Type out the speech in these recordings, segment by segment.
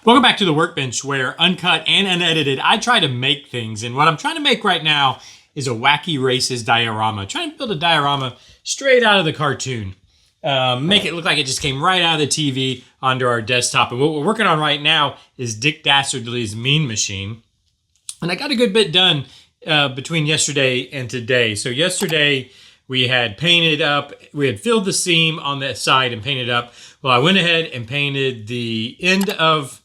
Welcome back to the Workbench, where uncut and unedited, I try to make things. And what I'm trying to make right now is a Wacky Races diorama. Trying to build a diorama straight out of the cartoon. Make it look like it just came right out of the TV onto our desktop. And what we're working on right now is Dick Dastardly's Mean Machine. And I got a good bit done between yesterday and today. So yesterday we had painted up, we had filled the seam on that side and painted up. Well, I went ahead and painted the end of,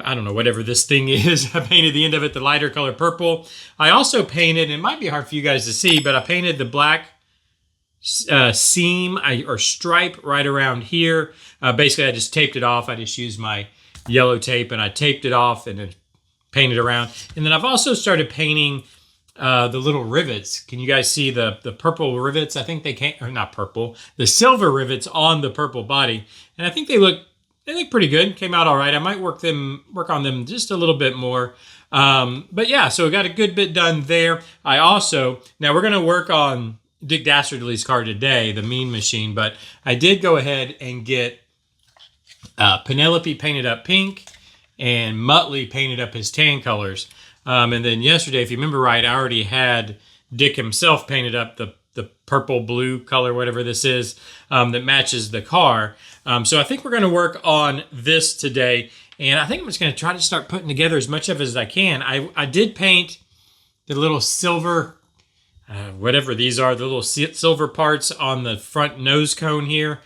I don't know, whatever this thing is. I painted the end of it the lighter color purple. I also painted, it might be hard for you guys to see, but I painted the black seam or stripe right around here. Basically, I just taped it off. I just used my yellow tape and I taped it off and then painted around. And then I've also started painting the little rivets. Can you guys see the purple rivets? I think they came, or not purple, the silver rivets on the purple body. And I think they look pretty good. Came out all right. I might work on them just a little bit more. But yeah, so we got a good bit done there. Now we're going to work on Dick Dastardly's car today, the Mean Machine, but I did go ahead and get Penelope painted up pink and Muttley painted up his tan colors. And then yesterday, if you remember right, I already had Dick himself painted up the purple blue color, whatever this is, that matches the car. So I think we're going to work on this today. And I think I'm just going to try to start putting together as much of it as I can. I did paint the little silver, whatever these are, the little silver parts on the front nose cone here.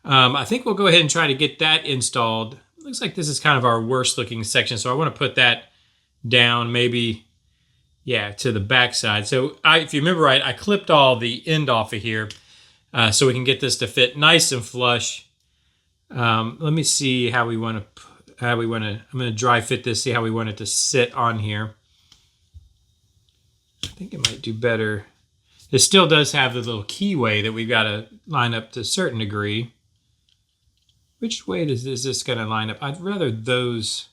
I think we'll go ahead and try to get that installed. Looks like this is kind of our worst looking section. So I want to put that down maybe, yeah, to the back side. So if you remember right, I clipped all the end off of here so we can get this to fit nice and flush. Let me see how we want to, I'm going to dry fit this, see how we want it to sit on here. I think it might do better. It still does have the little keyway that we've got to line up to a certain degree. Which way is this going to line up? I'd rather those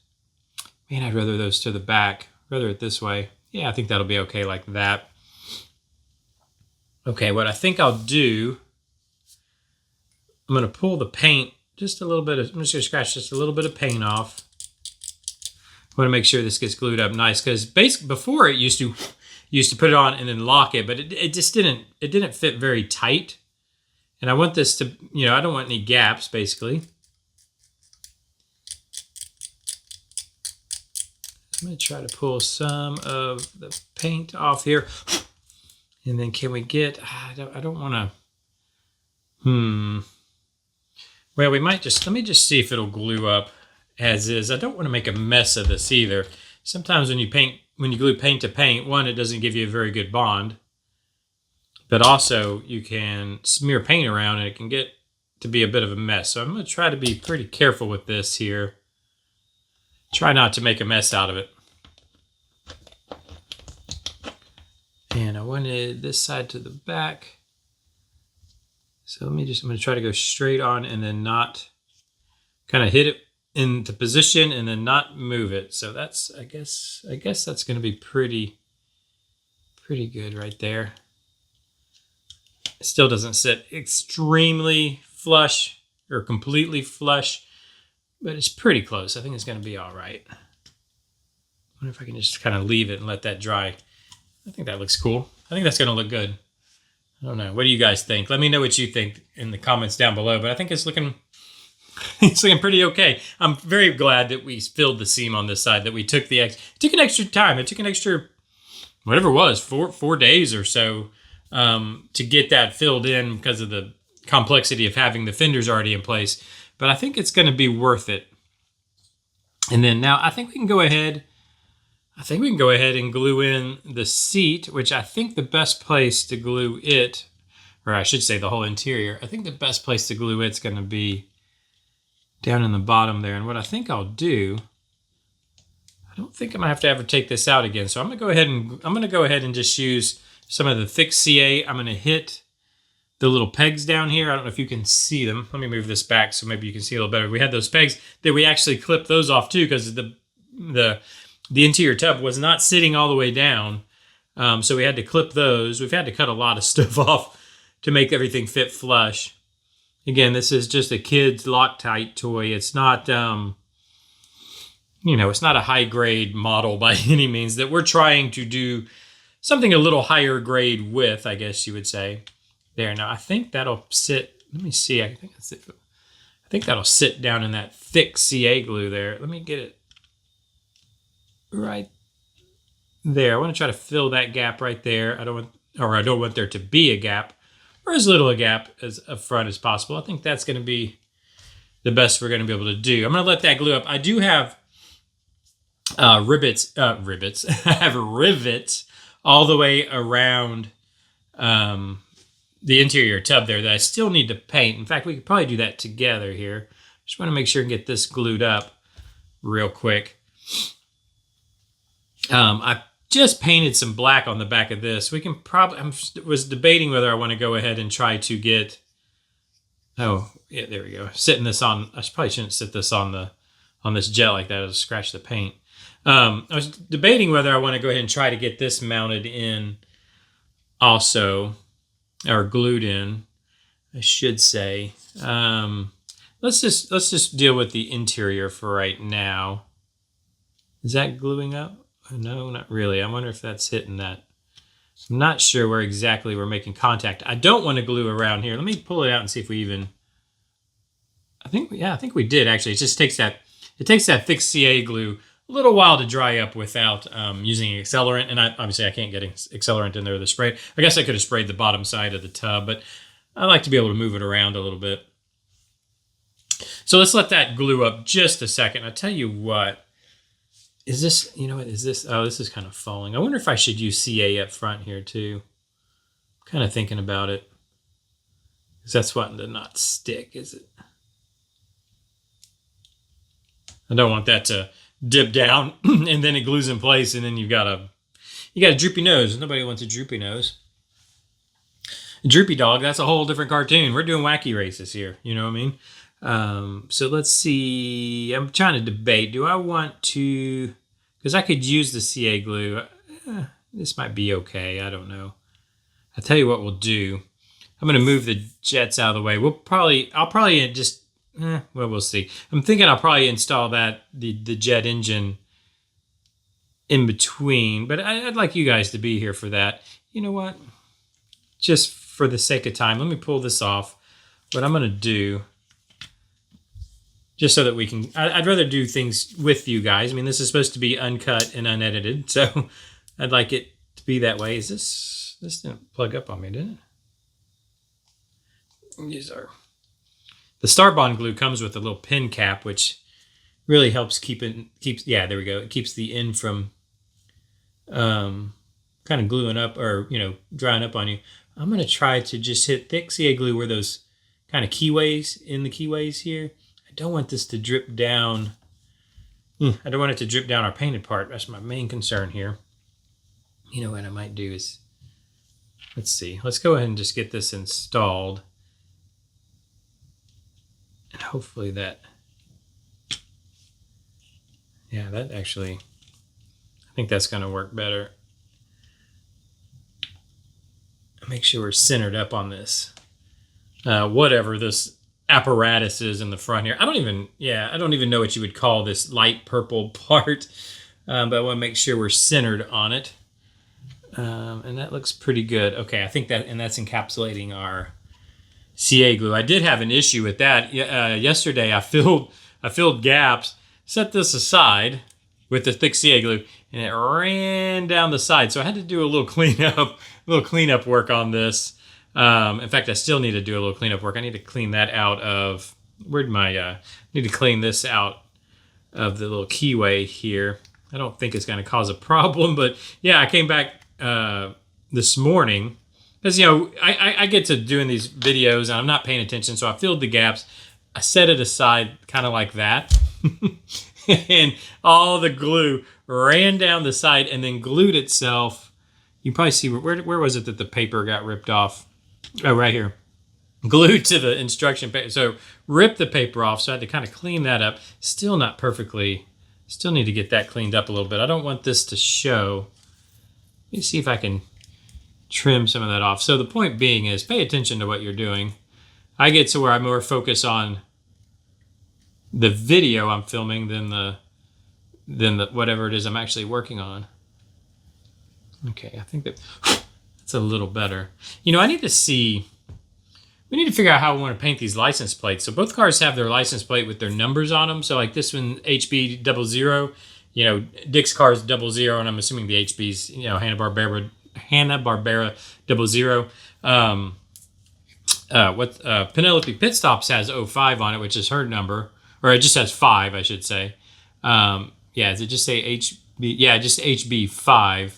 to the back. Rather it this way. Yeah, I think that'll be okay like that. Okay, what I think I'll do, I'm going to pull the paint just a little bit. I'm just going to scratch just a little bit of paint off. I want to make sure this gets glued up nice, because basically before it used to put it on and then lock it, but it just didn't fit very tight. And I want this to, I don't want any gaps basically. I'm going to try to pull some of the paint off here. And then can we get, I don't want to, well, we might let me just see if it'll glue up as is. I don't want to make a mess of this either. Sometimes when you glue paint to paint, one, it doesn't give you a very good bond. But also you can smear paint around and it can get to be a bit of a mess. So I'm going to try to be pretty careful with this here. Try not to make a mess out of it. And I wanted this side to the back. So I'm going to try to go straight on and then not kind of hit it into position and then not move it. So that's, I guess that's going to be pretty good right there. It still doesn't sit extremely flush or completely flush, but it's pretty close. I think it's going to be all right. I wonder if I can just kind of leave it and let that dry. I think that looks cool. I think that's going to look good. I don't know. What do you guys think? Let me know what you think in the comments down below, but I think it's looking pretty okay. I'm very glad that we filled the seam on this side, that we took it took an extra time. It took an extra, whatever it was, four days or so to get that filled in because of the complexity of having the fenders already in place. But I think it's going to be worth it. And then now I think we can go ahead and glue in the seat, which I think the best place to glue it, or I should say the whole interior, I think the best place to glue it's going to be down in the bottom there. And what I think I'll do, I don't think I'm going to have to ever take this out again. So I'm going to go ahead and just use some of the thick CA. I'm going to hit the little pegs down here. I don't know if you can see them. Let me move this back so maybe you can see a little better. We had those pegs that we actually clipped those off too, because the interior tub was not sitting all the way down. So we had to clip those. We've had to cut a lot of stuff off to make everything fit flush. Again, this is just a kid's Loctite toy. It's not you know, it's not a high grade model by any means, that we're trying to do something a little higher grade with, I guess you would say. There, now I think that'll sit, let me see, I think that'll sit down in that thick CA glue there. Let me get it right there. I want to try to fill that gap right there. I don't want there to be a gap, or as little a gap as up front as possible. I think that's going to be the best we're going to be able to do. I'm going to let that glue up. I do have rivets. I have rivets all the way around the interior tub there that I still need to paint. In fact, we could probably do that together here. Just want to make sure and get this glued up real quick. I just painted some black on the back of this. We can probably, I was debating whether I want to go ahead and try to get, oh, yeah, there we go. Sitting this on, I probably shouldn't sit this on this jet like that. It'll scratch the paint. I was debating whether I want to go ahead and try to get this mounted in also, or glued in, I should say. Let's just deal with the interior for right now. Is that gluing up? No, not really. I wonder if that's hitting that. I'm not sure where exactly we're making contact. I don't want to glue around here. Let me pull it out and see if we even, I think we did actually. It just takes that thick CA glue a little while to dry up without using accelerant. And obviously I can't get accelerant in there with the spray. I guess I could have sprayed the bottom side of the tub, but I like to be able to move it around a little bit. So let's let that glue up just a second. I'll tell you what, is this, you know what, is this, oh, this is kind of falling. I wonder if I should use CA up front here too. I'm kind of thinking about it. Because that's wanting to not stick, is it? I don't want that to dip down and then it glues in place and then you got a droopy nose. Nobody wants a droopy nose. A droopy dog, that's a whole different cartoon. We're doing wacky races here, you know what I mean? So let's see. I'm trying to debate. Do I want to, because I could use the CA glue. This might be okay. I don't know. I'll tell you what we'll do. I'm going to move the jets out of the way. I'll probably just, well, we'll see. I'm thinking I'll probably install the jet engine in between, but I'd like you guys to be here for that. You know what? Just for the sake of time, let me pull this off. What I'm going to do, just so that we can, I'd rather do things with you guys. I mean, this is supposed to be uncut and unedited, so I'd like it to be that way. Is this didn't plug up on me, did it? The Star Bond glue comes with a little pin cap, which really helps yeah, there we go. It keeps the end from kind of gluing up or, you know, drying up on you. I'm going to try to just hit thick CA glue where those kind of keyways, in the keyways here. I don't want this to drip down. I don't want it to drip down our painted part. That's my main concern here. You know what I might do is, let's see. Let's go ahead and just get this installed. And hopefully that, yeah, that actually, I think that's going to work better. Make sure we're centered up on this. Whatever this apparatus is in the front here. I don't even know what you would call this light purple part, but I want to make sure we're centered on it. And that looks pretty good. Okay, I think that's encapsulating our CA glue. I did have an issue with that. Yesterday I filled gaps, set this aside with the thick CA glue, and it ran down the side. So I had to do a little cleanup work on this. In fact, I still need to do a little cleanup work. I need to clean that out of, need to clean this out of the little keyway here. I don't think it's going to cause a problem, but yeah, I came back this morning because, you know, I get to doing these videos and I'm not paying attention. So I filled the gaps. I set it aside kind of like that. And all the glue ran down the side and then glued itself. You can probably see, where was it that the paper got ripped off? Oh, right here. Glued to the instruction paper. So ripped the paper off, so I had to kind of clean that up. Still not perfectly, still need to get that cleaned up a little bit. I don't want this to show. Let me see if I can trim some of that off. So the point being is pay attention to what you're doing. I get to where I'm more focused on the video I'm filming than the than whatever it is I'm actually working on. Okay, I think that's a little better. You know, I need to see, we need to figure out how we want to paint these license plates. So both cars have their license plate with their numbers on them. So like this one, HB00, you know, Dick's car is 00, and I'm assuming the HB's, you know, Hanna-Barbera 00. Penelope Pit Stops has 05 on it, which is her number, or it just has 5, I should say. Yeah, does it just say HB? Yeah, just HB5,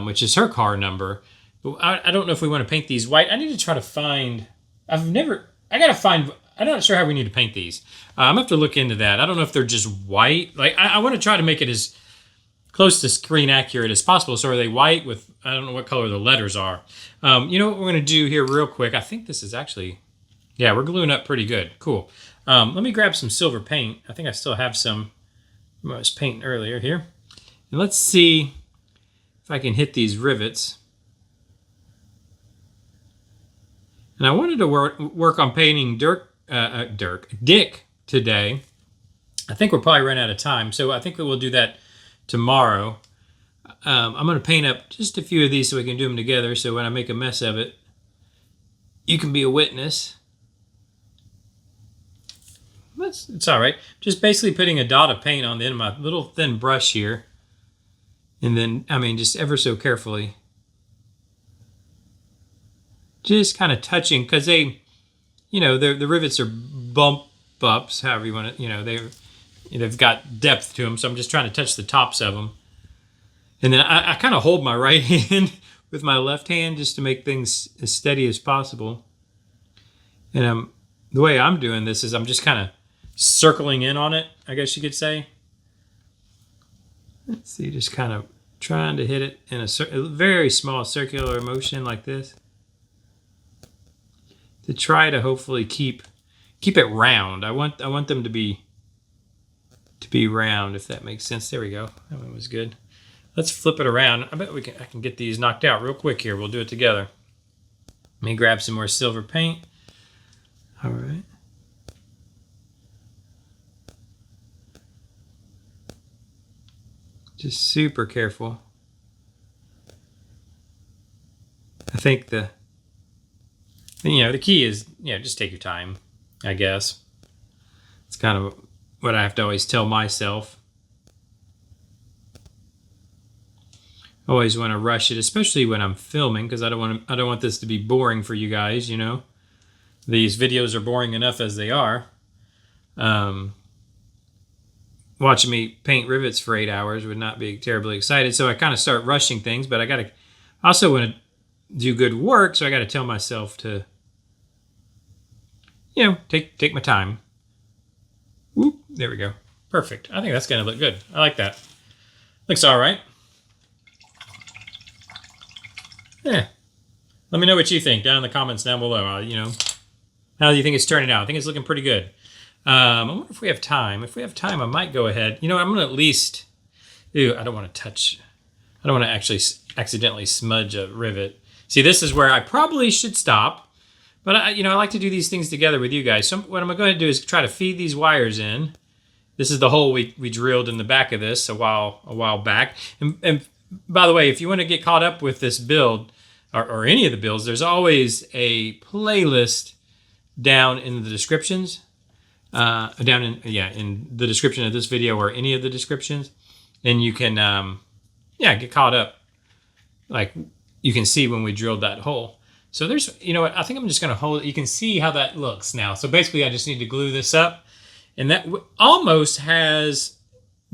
which is her car number. But I don't know if we want to paint these white. I need to try to find. I'm not sure how we need to paint these. I'm gonna have to look into that. I don't know if they're just white. Like I want to try to make it as close to screen accurate as possible. So are they white with, I don't know what color the letters are. You know what we're going to do here real quick? I think this is actually, yeah, we're gluing up pretty good. Cool. Let me grab some silver paint. I think I still have some I was painting earlier here. And let's see if I can hit these rivets. And I wanted to work on painting Dick today. I think we'll probably run out of time, so I think that we'll do that tomorrow. I'm going to paint up just a few of these so we can do them together, so when I make a mess of it, you can be a witness. It's all right. Just basically putting a dot of paint on the end of my little thin brush here. And then, I mean, just ever so carefully. Just kind of touching, because they, you know, the rivets are bump ups, however you want to, you know, they've got depth to them, so I'm just trying to touch the tops of them. And then I kind of hold my right hand with my left hand just to make things as steady as possible. And the way I'm doing this is I'm just kind of circling in on it, I guess you could say. Let's see, just kind of trying to hit it in a very small circular motion like this, to try to hopefully keep it round. I want them to be round, if that makes sense. There we go. That one was good. Let's flip it around. I bet I can get these knocked out real quick here. We'll do it together. Let me grab some more silver paint. All right. Just super careful. I think the key is, just take your time, I guess. It's kind of what I have to always tell myself. Always want to rush it, especially when I'm filming, because I don't want this to be boring for you guys, you know. These videos are boring enough as they are. Watching me paint rivets for 8 hours would not be terribly excited, so I kind of start rushing things, but I also want to do good work, so I got to tell myself to, take my time. Whoop, there we go. Perfect. I think that's going to look good. I like that. Looks all right. Yeah. Let me know what you think down in the comments down below. How do you think it's turning out? I think it's looking pretty good. I wonder if we have time. If we have time, I might go ahead. I'm going to at least... I don't want to actually accidentally smudge a rivet. See, this is where I probably should stop. But, I like to do these things together with you guys. So what I'm going to go ahead and do is try to feed these wires in. This is the hole we drilled in the back of this a while back. And by the way, if you want to get caught up with this build, or any of the builds, there's always a playlist down in the descriptions. In the description of this video or any of the descriptions. And you can, get caught up. Like, you can see when we drilled that hole. So there's, I think I'm just going to hold it. You can see how that looks now. So basically, I just need to glue this up. And that almost has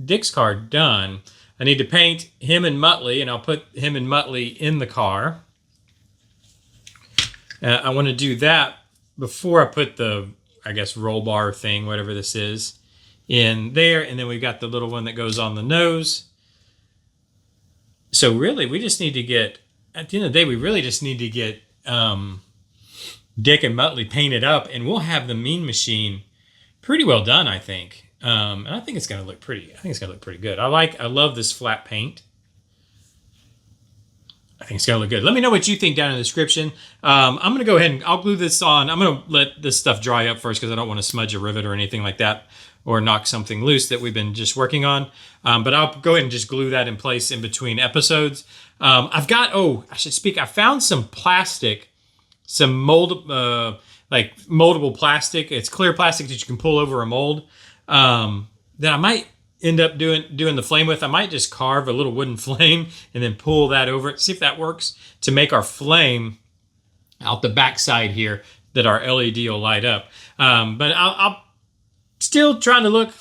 Dick's car done. I need to paint him and Muttley, and I'll put him and Muttley in the car. I want to do that before I put the, roll bar thing, whatever this is, in there. And then we've got the little one that goes on the nose. So really, we just need to get, at the end of the day, we really just need to get Dick and Muttley painted up, and we'll have the Mean Machine pretty well done, I think. And I think it's going to look pretty. I think it's going to look pretty good. I love this flat paint. I think it's going to look good. Let me know what you think down in the description. I'm going to go ahead and I'll glue this on. I'm going to let this stuff dry up first because I don't want to smudge a rivet or anything like that. or knock something loose that we've been just working on. But I'll go ahead and just glue that in place in between episodes. I've got, I found some plastic, some mold, like moldable plastic. It's clear plastic that you can pull over a mold. That I might end up doing the flame with. I might just carve a little wooden flame and then pull that over it. See if that works to make our flame out the backside here that our LED will light up. But I'll still trying to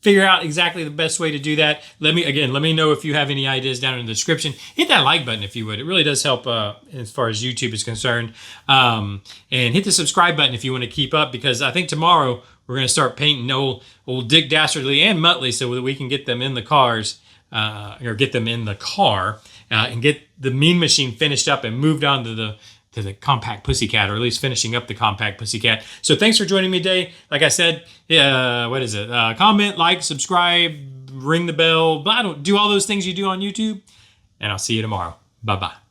figure out exactly the best way to do that. Let me know if you have any ideas down in the description. Hit that like button if you would. It really does help as far as YouTube is concerned. And hit the subscribe button if you want to keep up, because I think tomorrow we're going to start painting old Dick Dastardly and Muttley so that we can get them in the cars, or get them in the car, and get the Mean Machine finished up and moved on to the Compact Pussycat, or at least finishing up the Compact Pussycat. So thanks for joining me today. Like I said, comment, like, subscribe, ring the bell. Do all those things you do on YouTube, and I'll see you tomorrow. Bye-bye.